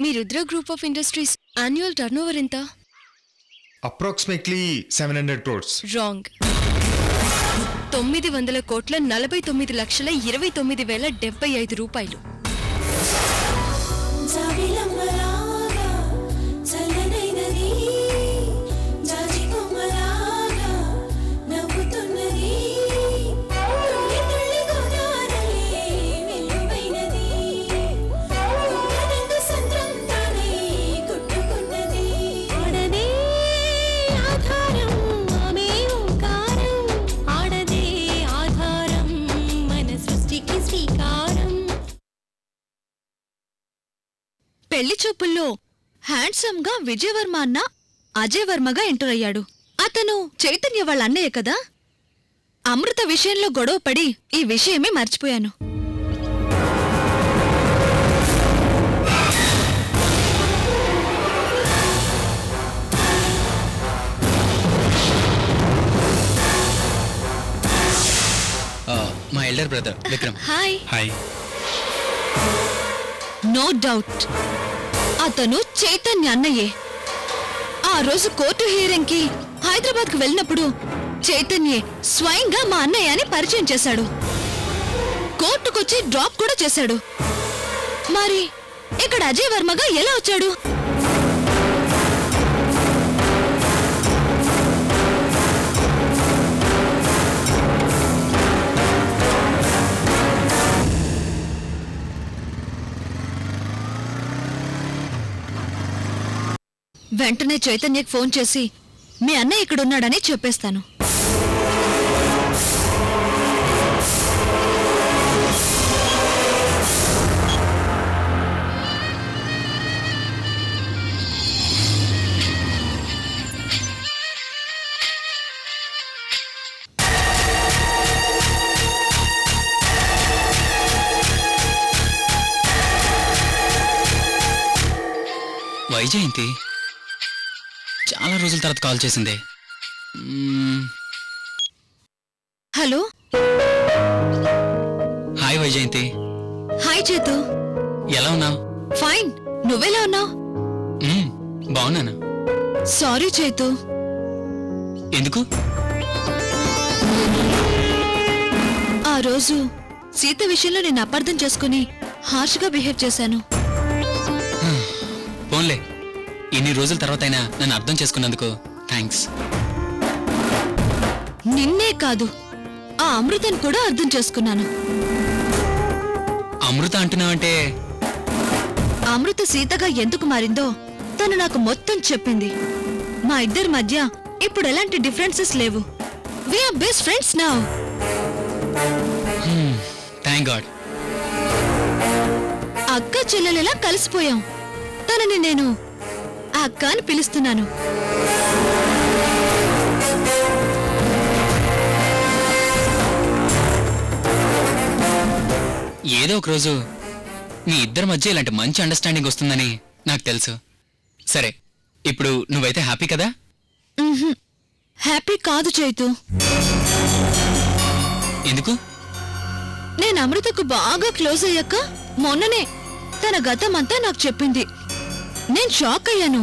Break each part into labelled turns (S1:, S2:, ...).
S1: Me Rudra group of industries annual turnover ఎంత?
S2: Approximately 700 crores.
S1: Wrong. 900,49,29,029,075 రూపాయలు. పెళ్లి చూపుల్లో హ్యాండ్సమ్ గా విజయవర్మ అన్న అజయ్ వర్మగా ఎంటర్ అయ్యాడు. అతను చైతన్య వాళ్ళ అన్నయ్య కదా. అమృత విషయంలో గొడవ పడి ఈ విషయమే మర్చిపోయాను.
S3: మా elder brother Vikram.
S1: Hi.
S3: Hi.
S1: No doubt అతను చైతన్య అన్నయ్యే. ఆ రోజు కోర్టు హియరింగ్ కి హైదరాబాద్ కు వెళ్ళినప్పుడు చైతన్యే స్వయంగా మా అన్నయ్య అని పరిచయం చేశాడు. కోర్టుకొచ్చి డ్రాప్ కూడా చేశాడు. మరి ఇక్కడ అజయ్ వర్మగా ఎలా వచ్చాడు? వెంటనే చైతన్యకి ఫోన్ చేసి మీ అన్నయ్య ఇక్కడున్నాడని చెప్పేస్తాను.
S3: వైజయంతి చాలా రోజుల తర్వాత కాల్ చేసింది.
S1: హలో.
S3: హాయ్ వైజయంతి.
S1: హాయ్ చేతు.
S3: ఎలా ఉన్నావు?
S1: ఫైన్. నువ్వెలా ఉన్నావు?
S3: బాగున్నాను.
S1: సారీ చేతు.
S3: ఎందుకు?
S1: ఆ రోజు సీత విషయంలో నేను అపార్థం చేసుకుని హార్ష్గా బిహేవ్ చేశాను.
S3: పోన్లే, ఇన్ని రోజుల తర్వాత అయినా నన్ను అర్థం చేసుకున్నందుకు థ్యాంక్స్.
S1: నిన్నే కాదు, ఆ అమృతను కూడా అర్థం చేసుకున్నాను.
S3: అమృత అంటున్నావంటే?
S1: అమృత సీతగా ఎందుకు మారిందో తను నాకు మొత్తం చెప్పింది. మా ఇద్దరి మధ్య ఇప్పుడు ఎలాంటి డిఫరెన్సెస్ లేవు. We are best friends now.
S3: Thank god.
S1: అక్క చెల్లెలెలా కలిసిపోయాం. తనని నేను అక్క అని పిలుస్తున్నాను.
S3: ఏదో ఒక రోజు మీ ఇద్దరి మధ్య ఇలాంటి మంచి అండర్స్టాండింగ్ వస్తుందని నాకు తెలుసు. సరే, ఇప్పుడు నువ్వైతే హ్యాపీ కదా?
S1: హ్యాపీ కాదు చైతు.
S3: ఎందుకు?
S1: నేను అమృతకు బాగా క్లోజ్ అయ్యాక మొన్ననే తన గతమంతా నాకు చెప్పింది. నేను షాక్ అయ్యాను.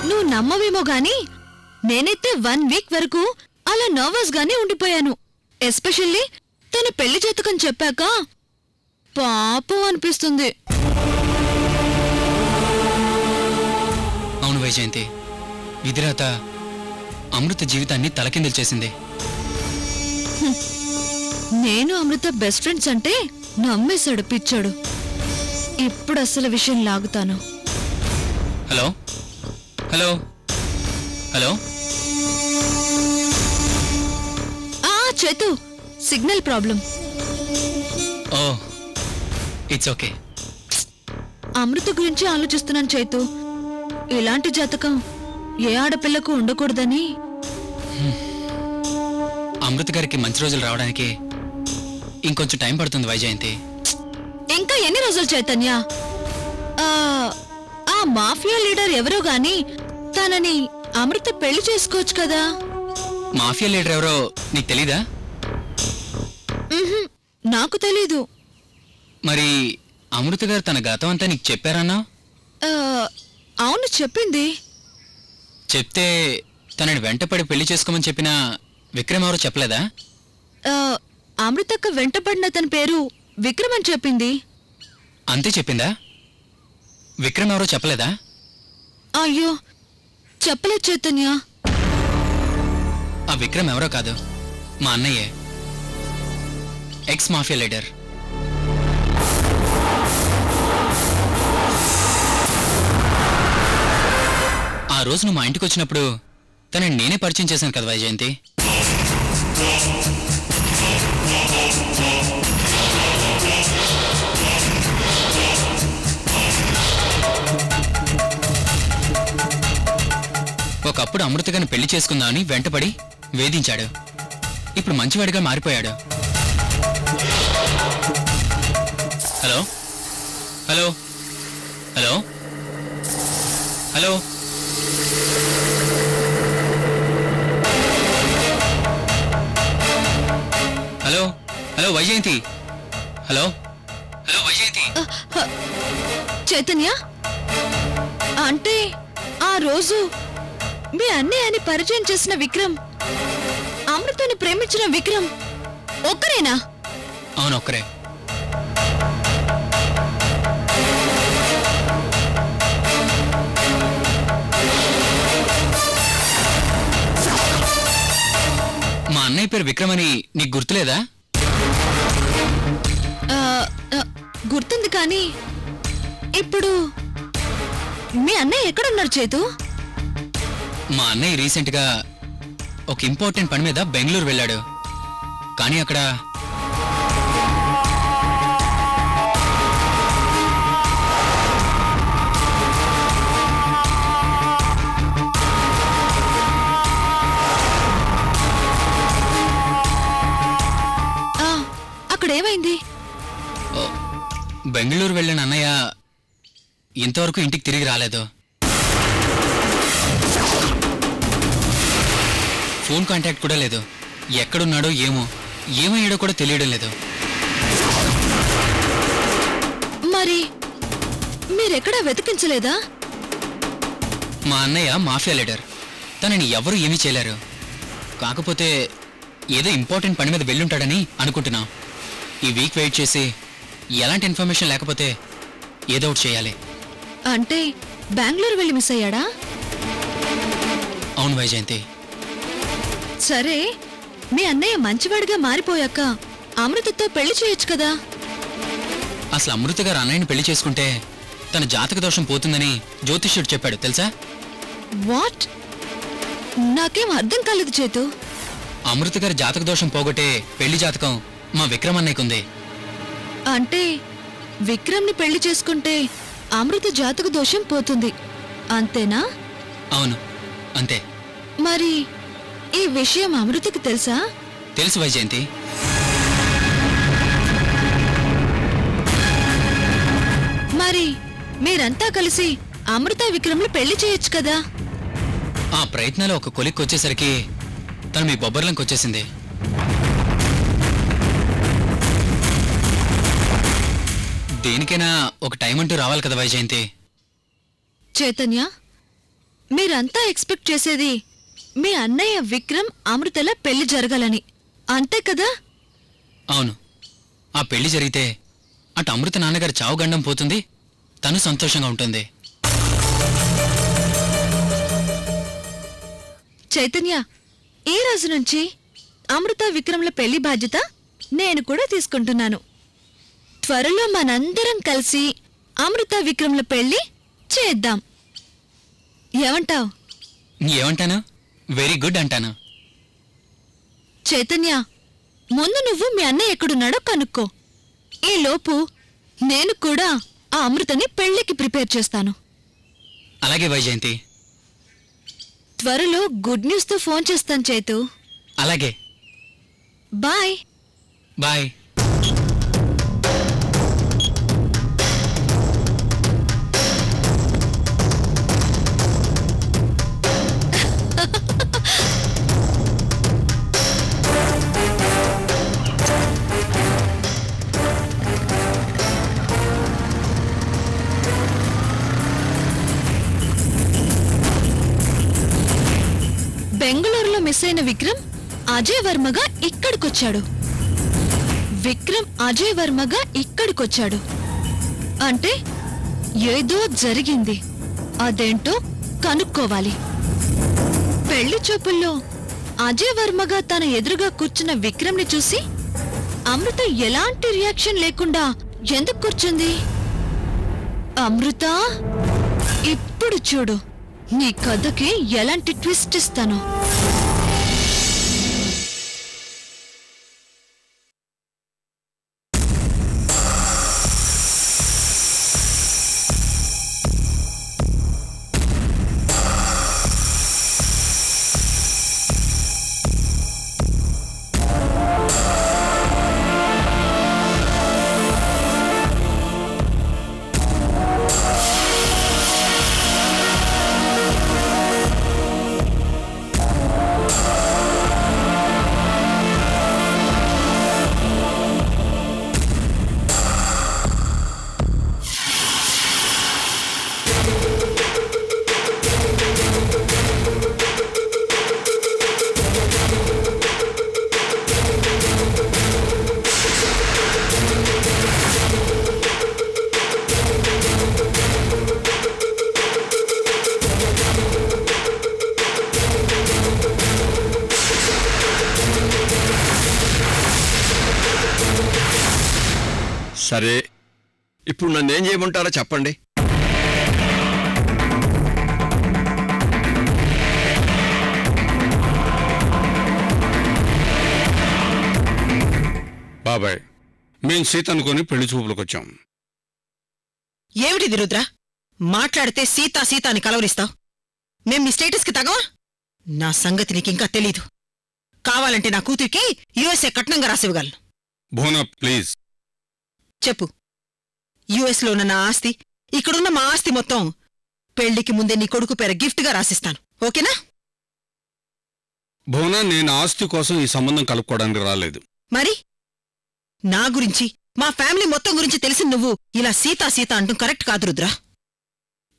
S1: నువ్వు నమ్మవేమో గాని నేనైతే 1 వీక్ వరకు అలా నర్వస్ గానే ఉండిపోయాను. ఎస్పెషల్లీ తన పెళ్లి జాతకం చెప్పాక పాపం అనిపిస్తుంది.
S3: అవును వైజయంతి, విధిరాత అమృత జీవితాన్ని తలకిందులు చేసింది.
S1: నేను అమృత బెస్ట్ ఫ్రెండ్స్ అంటే నమ్మేశాడు పిచ్చాడు. ఇప్పుడు అసలు విషయం లాగుతాను.
S3: Hello hello hello.
S1: Chethu, signal problem.
S3: Oh, it's okay.
S1: Amrutha గురించి ఆలోచిస్తున్నాను చేతు. ఇలాంటి జాతకం ఏ ఆడపిల్లకు ఉండకూడదని.
S3: అమృత గారికి మంచి రోజులు రావడానికి ఇంకొంచెం టైం పడుతుంది వైజయంతి.
S1: ఇంకా ఎన్ని రోజులు చైతన్య? ఆ మాఫియా లీడర్ ఎవరో గాని తనని అమృత పెళ్లి చేసుకోవచ్చు కదా.
S3: మాఫియా లీడర్ ఎవరో నీకు తెలీదా?
S1: నాకు తెలీదు.
S3: మరి అమృత గారు తన గతం అంతా నీకు చెప్పారన్నా?
S1: ఆ, అవును చెప్పింది.
S3: చెప్తే తనని వెంటపడి పెళ్లి చేసుకోమని చెప్పిన విక్రమ్ ఎవరో చెప్పలేదా?
S1: ఆ, అమృతక్క వెంటపడిన అతని పేరు విక్రమ్ అని చెప్పింది.
S3: అంతే చెప్పిందా? విక్రమ్ ఎవరో చెప్పలేదా?
S1: అయ్యో చెప్పలేదు చైతన్య.
S3: ఆ విక్రమ్ ఎవరో కాదు, మా అన్నయ్యే, ఎక్స్ మాఫియా లీడర్. ఆ రోజు నువ్వు మా ఇంటికి వచ్చినప్పుడు తనని నేనే పరిచయం చేశాను కదా వైజయంతి. ఒకప్పుడు అమృతగాని పెళ్లి చేసుకుందామని వెంటపడి వేధించాడు. ఇప్పుడు మంచివాడిగా మారిపోయాడు. Hello hello hello hello hello hello Vyjayanthi. Hello hello Vyjayanthi.
S1: Chaitanya, అంటే ఆ రోజు మీ అన్నయ్యని పరిచయం చేసిన విక్రమ్, అమృతని ప్రేమించిన విక్రమ్ ఒక్కరేనా?
S3: అవును, ఒక్కరే. మా అన్నయ్య పేరు విక్రమ్ అని నీకు గుర్తులేదా?
S1: ఆ, ఆ, గుర్తుంది కానీ ఇప్పుడు మీ అన్నయ్య ఎక్కడున్నారు చేతు?
S3: మా అన్నయ్య రీసెంట్ గా ఒక ఇంపార్టెంట్ పని మీద బెంగళూరు వెళ్ళాడు. కానీ అక్కడ
S1: అక్కడేమైంది?
S3: బెంగళూరు వెళ్ళిన అన్నయ్య ఇంతవరకు ఇంటికి తిరిగి రాలేదు. ఫోన్ కాంటాక్ట్ కూడా లేదు. ఎక్కడున్నాడో ఏమో, ఏమయ్యాడో కూడా తెలియడం లేదు.
S1: మరి మీరెక్కడా వెతికించలేదా?
S3: మా అన్నయ్య మాఫియా లీడర్, తనని ఎవరు ఏమీ చేయలేరు. కాకపోతే ఏదో ఇంపార్టెంట్ పని మీద వెళ్ళుంటాడని అనుకుంటున్నాం. ఈ వీక్ వెయిట్ చేసి ఎలాంటి ఇన్ఫర్మేషన్ లేకపోతే ఏదో ఒకటి చేయాలి.
S1: అంటే బెంగళూరు వెళ్ళి మిస్ అయ్యాడా?
S3: అవును వైజయంతి.
S1: సరే, మీ అన్నయ్య మంచివాడిగా మారిపోయాక అమృతతో పెళ్లి చేయొచ్చు కదా?
S3: అసలు అమృత గారు అన్నయ్యని పెళ్లి చేసుకుంటే తన జాతక దోషం పోతుందని జ్యోతిష్యుడు చెప్పాడు తెలుసా?
S1: వాట్? నాకేం అర్థం కాలేదు చేతు.
S3: అమృత గారి జాతక దోషం పోగొట్టే పెళ్లి జాతకం మా విక్రమ్ అన్నయ్యకుంది.
S1: అంటే విక్రమ్ని పెళ్లి చేసుకుంటే అమృత జాతక దోషం పోతుంది అంతేనా?
S3: అవును, అంతే.
S1: మరి ఈ విషయం అమృతకి తెలుసా?
S3: తెలుసు వైజయంతి.
S1: మరి మీరంతా కలిసి అమృత విక్రమ్ని పెళ్లి చేయొచ్చు కదా?
S3: ఆ ప్రయత్నాలు ఒక కొలిక్కి వచ్చేసరికి తను మీ బొబ్బర్లంకి వచ్చేసింది. దేనికైనా ఒక టైం అంటూ రావాలి కదా వైజయంతి.
S1: చైతన్య, మీరంతా ఎక్స్పెక్ట్ చేసేది మీ అన్నయ్య విక్రమ్ అమృతల పెళ్లి జరగాలని, అంతే కదా?
S3: అవును. ఆ పెళ్లి జరిగితే అటు అమృత నాన్నగారి చావు గండం పోతుంది, తను సంతోషంగా ఉంటుంది.
S1: చైతన్య, ఈ రోజు నుంచి అమృత విక్రమ్ల పెళ్లి బాధ్యత నేను కూడా తీసుకుంటున్నాను. త్వరలో మనందరం కలిసి అమృత విక్రమ్ల పెళ్లి చేద్దాం. ఏమంటావ్?
S3: ఏమంటాను? వెరీ గుడ్ అంటాను.
S1: చైతన్య, ముందు నువ్వు మీ అన్నయ్య ఎక్కడున్నాడో కనుక్కో. ఈ లోపు నేను కూడా ఆ అమృతని పెళ్లికి ప్రిపేర్ చేస్తాను.
S3: అలాగే వైజయంతి.
S1: త్వరలో గుడ్ న్యూస్ తో ఫోన్ చేస్తాను చైతు.
S3: అలాగే.
S1: బాయ్.
S3: బాయ్.
S1: మిస్ అయిన విక్రమ్ అజయ్ వర్మగా ఇక్కడికొచ్చాడు. విక్రమ్ అజయ్ వర్మగా ఇక్కడికొచ్చాడు అంటే ఏదో జరిగింది. అదేంటో కనుక్కోవాలి. పెళ్లి చూపుల్లో అజయ్ వర్మగా తన ఎదురుగా కూర్చున్న విక్రమ్ ని చూసి అమృత ఎలాంటి రియాక్షన్ లేకుండా ఎందుకు కూర్చుంది? అమృత, ఇప్పుడు చూడు నీ కథకి ఎలాంటి ట్విస్ట్ ఇస్తాను.
S4: సరే, ఇప్పుడు నన్నేం చేయమంటారో చెప్పండి.
S5: బాబాయ్, మేం సీత అనుకుని పెళ్లి చూపులకు వచ్చాం.
S6: ఏమిటిది రుద్ర? మాట్లాడితే సీతా సీతా అని కలవరిస్తావు. మేం నీ స్టేటస్కి తగవా? నా సంగతి నీకింకా తెలీదు. కావాలంటే నా కూతురికి యుఎస్ఏ కట్నంగా రాసివ్వగలను.
S5: భువన ప్లీజ్
S6: చెప్పు. యుఎస్లో ఉన్న నా ఆస్తి, ఇక్కడున్న మా ఆస్తి మొత్తం పెళ్లికి ముందే నీ కొడుకు పేర గిఫ్ట్గా రాసిస్తాను. ఓకేనా?
S5: భువన, నేను ఆస్తి కోసం ఈ సంబంధం కలుపుకోవడానికి రాలేదు.
S6: మరి నా గురించి, మా ఫ్యామిలీ మొత్తం గురించి తెలిసి నువ్వు ఇలా సీతా సీతా అంటూ కరెక్ట్ కాదు రుద్ర.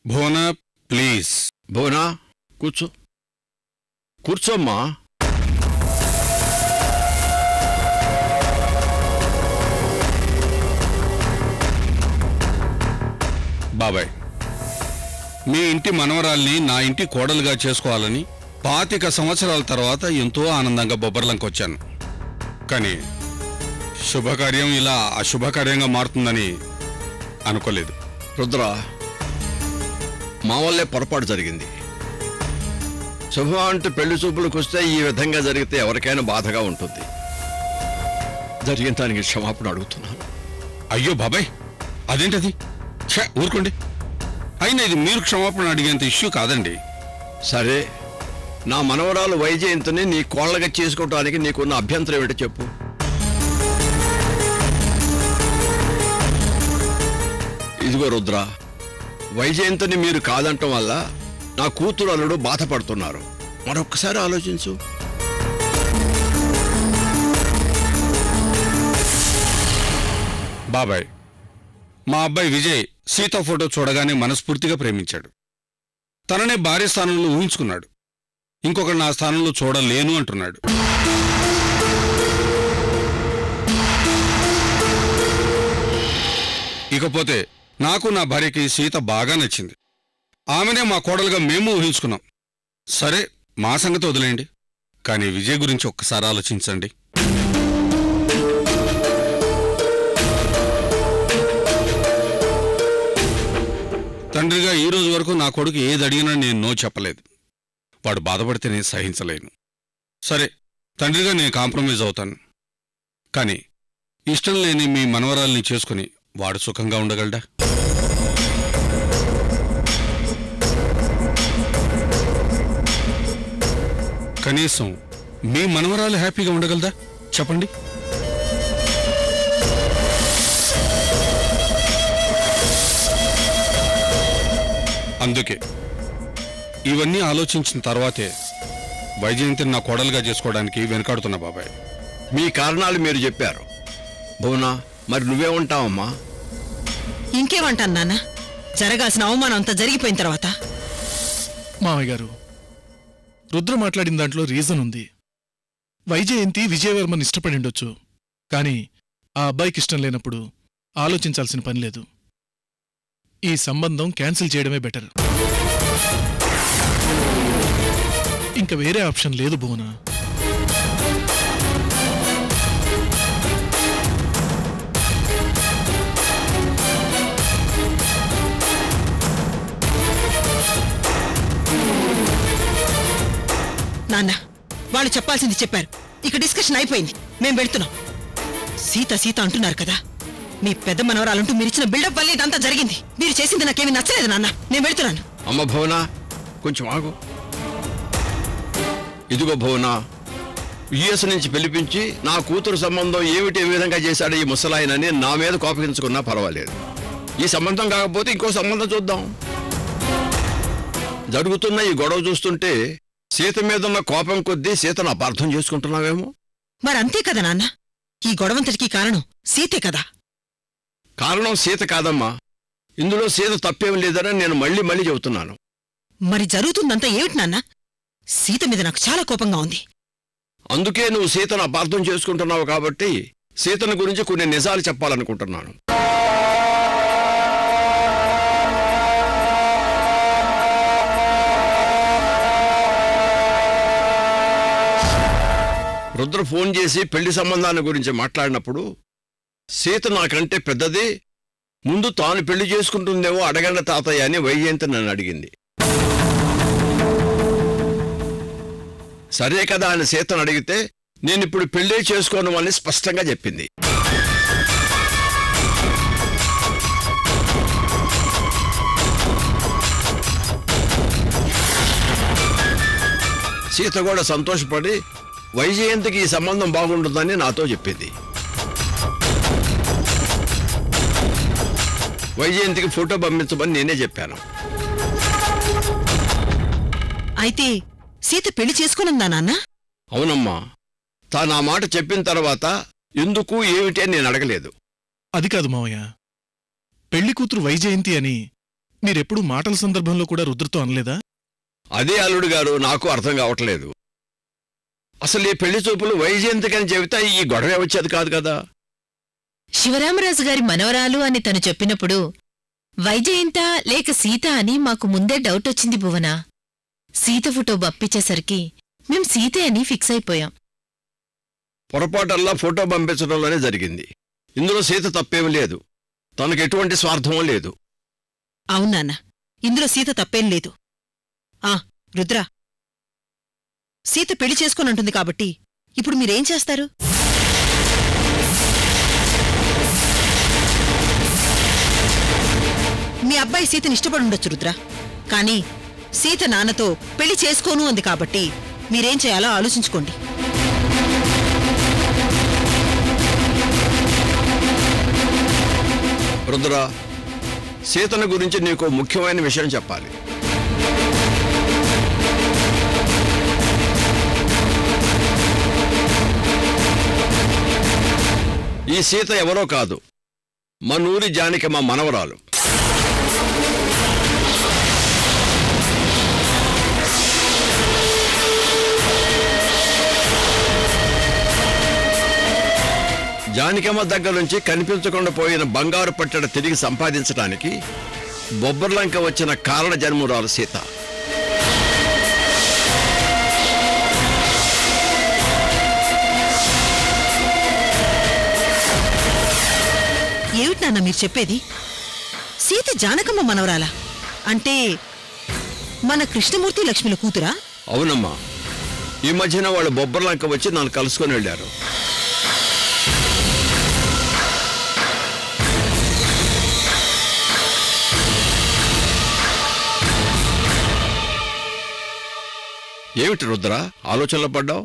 S5: భువన ప్లీజ్.
S4: భువనా, కూర్చో. కూర్చోమ్మా.
S5: బాబాయ్, మీ ఇంటి మనవరాల్ని నా ఇంటి కోడలుగా చేసుకోవాలని 25 సంవత్సరాల తర్వాత ఎంతో ఆనందంగా బొబ్బర్లంకొచ్చాను. కానీ శుభకార్యం ఇలా అశుభకార్యంగా మారుతుందని అనుకోలేదు.
S4: రుద్ర, మా వల్లే పొరపాటు జరిగింది. శుభం అంటే పెళ్లి చూపులకు వస్తే ఈ విధంగా జరిగితే ఎవరికైనా బాధగా ఉంటుంది. జరిగిన దానికి క్షమాపణ అడుగుతున్నాను.
S5: అయ్యో బాబాయ్, అదేంటది? ఊరుకోండి. అయినా ఇది మీరు క్షమాపణ అడిగేంత ఇష్యూ కాదండి.
S4: సరే, నా మనవరాలు వైజయంతిని నీ కోళ్ళగా చేసుకోవటానికి నీకున్న అభ్యంతరం ఏమిటో చెప్పు. ఇదిగో రుద్ర, వైజయంతిని మీరు కాదంటం వల్ల నా కూతురు అల్లుడు బాధపడుతున్నారు. మరొక్కసారి ఆలోచించు.
S5: బాబాయ్, మా అబ్బాయి విజయ్ సీత ఫోటో చూడగానే మనస్ఫూర్తిగా ప్రేమించాడు. తననే భార్య స్థానంలో ఊహించుకున్నాడు. ఇంకొకరు నా స్థానంలో చూడలేను అంటున్నాడు. ఇకపోతే నాకు నా భార్యకి సీత బాగా నచ్చింది. ఆమెనే మా కోడలుగా మేము ఊహించుకున్నాం. సరే, మా సంగతి వదిలేయండి. కానీ విజయ్ గురించి ఒక్కసారి ఆలోచించండి. తండ్రిగా ఈ రోజు వరకు నా కొడుకు ఏది అడిగినా నేను నో చెప్పలేదు. వాడు బాధపడితే నేను సహించలేను. సరే, తండ్రిగా నేను కాంప్రమైజ్ అవుతాను. కానీ ఇష్టం లేని మీ మనవరాల్ని చేసుకుని వాడు సుఖంగా ఉండగలడా? కనీసం మీ మనవరాలు హ్యాపీగా ఉండగలదా చెప్పండి? అందుకే ఇవన్నీ ఆలోచించిన తర్వాతే వైజయంతిని నా కోడలుగా చేసుకోవడానికి వెనకాడుతున్నా బాబాయ్.
S4: మీ కారణాలు మీరు చెప్పారు. భువనా, మరి నువ్వేమంటావమ్మా?
S6: ఇంకేమంటాను నాన్న? జరగాల్సిన అవమానం అంతా జరిగిపోయిన తర్వాత.
S7: మామయ్య గారు, రుద్ర మాట్లాడిన దాంట్లో రీజన్ ఉంది. వైజయంతి విజయవర్మని ఇష్టపడిండొచ్చు, కాని ఆ అబ్బాయికి ఇష్టం లేనప్పుడు ఆలోచించాల్సిన పని లేదు. ఈ సంబంధం క్యాన్సిల్ చేయడమే బెటర్. ఇంక వేరే ఆప్షన్ లేదు భువన.
S6: నాన్న, వాళ్ళు చెప్పాల్సింది చెప్పారు. ఇక డిస్కషన్ అయిపోయింది. మేం వెళ్తున్నాం. సీత సీత అంటున్నారు కదా, మీ పెద్ద మనవరాలంటూ మీరిచ్చిన బిల్డప్ వల్ల ఇదంతా జరిగింది. మీరు చేసింది నాకేమీ నచ్చలేదు నాన్న. నేను వెళ్తున్నాను.
S4: అమ్మ భువన, కొంచెం ఆగు. ఇదిగో భువన, యుఎస్ నుంచి పిలిపించి నా కూతురు సంబంధం ఏమిటి ఏ విధంగా చేశాడు ఈ ముసలాయనని నా మీద కోపగించుకున్నా పర్వాలేదు. ఈ సంబంధం కాకపోతే ఇంకో సంబంధం చూద్దాం. జరుగుతున్న ఈ గొడవ చూస్తుంటే సీత మీదున్న కోపం కొద్దీ సీతను అపార్థం చేసుకుంటున్నావేమో.
S6: మరంతే కదా నాన్న, ఈ గొడవంతటికీ కారణం సీతే కదా.
S4: కారణం సీత కాదమ్మా, ఇందులో సీత తప్పేం లేదని నేను మళ్ళీ మళ్ళీ చెబుతున్నాను.
S6: మరి జరుగుతుందంతా ఏమిటి నాన్న? సీత మీద నాకు చాలా కోపంగా ఉంది.
S4: అందుకే నువ్వు సీతను అపార్థం చేసుకుంటున్నావు కాబట్టి సీతను గురించి కొన్ని నిజాలు చెప్పాలనుకుంటున్నాను. రుద్ర ఫోన్ చేసి పెళ్లి సంబంధాన్ని గురించి మాట్లాడినప్పుడు సీత నాకంటే పెద్దది, ముందు తాను పెళ్లి చేసుకుంటుందేమో అడగండి తాతయ్య అని వైజయంతి నన్ను అడిగింది. సరే కదా అని సీతను అడిగితే నేనిప్పుడు పెళ్లి చేసుకోను అని స్పష్టంగా చెప్పింది. సీత కూడా సంతోషపడి వైజయంతికి ఈ సంబంధం బాగుంటుందని నాతో చెప్పింది. వైజయంతికి ఫోటో పంపించమని నేనే చెప్పాను.
S6: అయితే సీత పెళ్లి చేసుకోనుందా నాన్న?
S4: అవునమ్మా, తాను ఆ మాట చెప్పిన తర్వాత ఎందుకు ఏమిటి అని నేను అడగలేదు.
S7: అది కాదు మావయ్య, పెళ్లి కూతురు వైజయంతి అని మీరెప్పుడు మాటల సందర్భంలో కూడా రుద్రతో అనలేదా?
S4: అదే అల్లుడు గారు నాకు అర్థం కావట్లేదు. అసలు ఈ పెళ్లి చూపులు వైజయంతికని చెబితే ఈ గొడవ వచ్చేది కాదు కదా.
S8: శివరామరాజు గారి మనవరాలు అని తను చెప్పినప్పుడు వైజయంత లేక సీత అని మాకు ముందే డౌట్ వచ్చింది భువన. సీత ఫోటో బప్పించేసరికి మేం సీతే అని ఫిక్స్ అయిపోయాం.
S4: పొరపాటల్లా ఫోటో పంపించడంలోనే జరిగింది. ఇందులో సీత తప్పేమీ లేదు, తనకు ఎటువంటి స్వార్థమూ లేదు.
S6: అవునాన్న, ఇందులో సీత తప్పేం లేదు. రుద్ర, సీత పెళ్లి చేసుకోనంటుంది కాబట్టి ఇప్పుడు మీరేం చేస్తారు? మీ అబ్బాయి సీతని ఇష్టపడుండొచ్చు రుద్ర, కానీ సీత నాన్నతో పెళ్లి చేసుకోను అంది కాబట్టి మీరేం చేయాలో ఆలోచించుకోండి.
S4: రుద్ర, సీతను గురించి నీకు ముఖ్యమైన విషయం చెప్పాలి. ఈ సీత ఎవరో కాదు, మనూరి జానకమ్మ మనవరాలు. జానకమ్మ దగ్గర నుంచి కనిపించకుండా పోయిన బంగారు పట్టడ తిరిగి సంపాదించడానికి బొబ్బర్లంక వచ్చిన కారణ జన్మురాలు సీత.
S6: ఏమిటి నాన్న మీరు చెప్పేది? సీత జానకమ్మ మనవరాలా? అంటే మన కృష్ణమూర్తి లక్ష్మిల కూతురా?
S4: అవునమ్మా, ఈ మధ్యన వాళ్ళు బొబ్బర్లంక వచ్చి నన్ను కలుసుకొని వెళ్ళారు. ఏమిటి రుద్ర ఆలోచనలో పడ్డావు?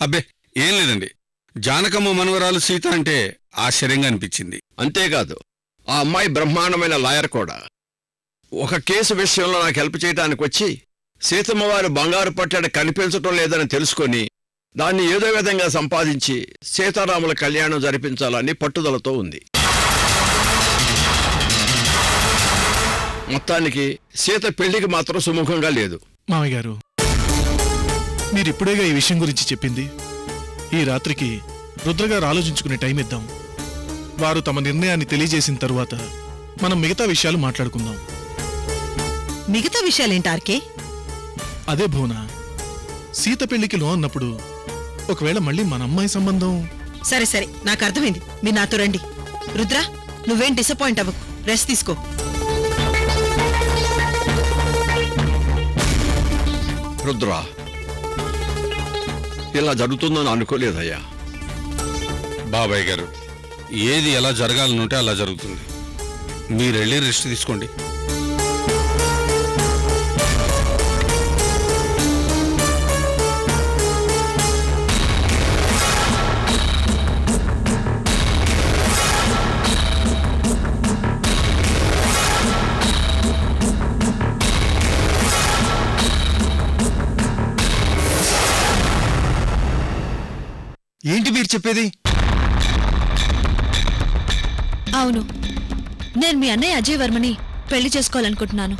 S5: అబ్బే ఏం లేదండి, జానకమ్మ మనవరాలు సీత అంటే ఆశ్చర్యంగా అనిపించింది.
S4: అంతేకాదు, ఆ అమ్మాయి బ్రహ్మాండమైన లాయర్ కూడా. ఒక కేసు విషయంలో నాకు హెల్ప్ చేయడానికి వచ్చి సీతమ్మ వారి బంగారు పట్టడ కనిపించటం లేదని తెలుసుకొని దాన్ని ఏదో విధంగా సంపాదించి సీతారాముల కళ్యాణం జరిపించాలని పట్టుదలతో ఉంది. మొత్తానికి సీత పెళ్లికి మాత్రం సుముఖంగా లేదు.
S7: మామయ్య గారు, మీరిప్పుడేగా ఈ విషయం గురించి చెప్పింది. ఈ రాత్రికి రుద్రగారు ఆలోచించుకునే టైం ఇద్దాం. వారు తమ నిర్ణయాన్ని తెలియజేసిన తరువాత మనం మిగతా విషయాలు మాట్లాడుకుందాం.
S6: మిగతా విషయాలేంటి ఆర్కే?
S7: అదే భువన, సీత పెళ్లికి లో అన్నప్పుడు ఒకవేళ మళ్ళీ మన అమ్మాయి సంబంధం.
S6: సరే సరే, నాకు అర్థమైంది. మీరు నాతో రండి. రుద్ర, నువ్వేం డిసప్పాయింట్ అవ్వకు, రెస్ట్ తీసుకో.
S4: రుద్ర, ఇలా జరుగుతుందని అనుకోలేదయ్యా.
S5: బాబాయ్ గారు, ఏది ఎలా జరగాలనుంటే అలా జరుగుతుంది. మీరెళ్ళి రెస్ట్ తీసుకోండి.
S2: ఏంటి మీరు చెప్పేది?
S1: అవును, నేను మీ అన్నయ్య అజయ్ వర్మని పెళ్లి చేసుకోవాలనుకుంటున్నాను.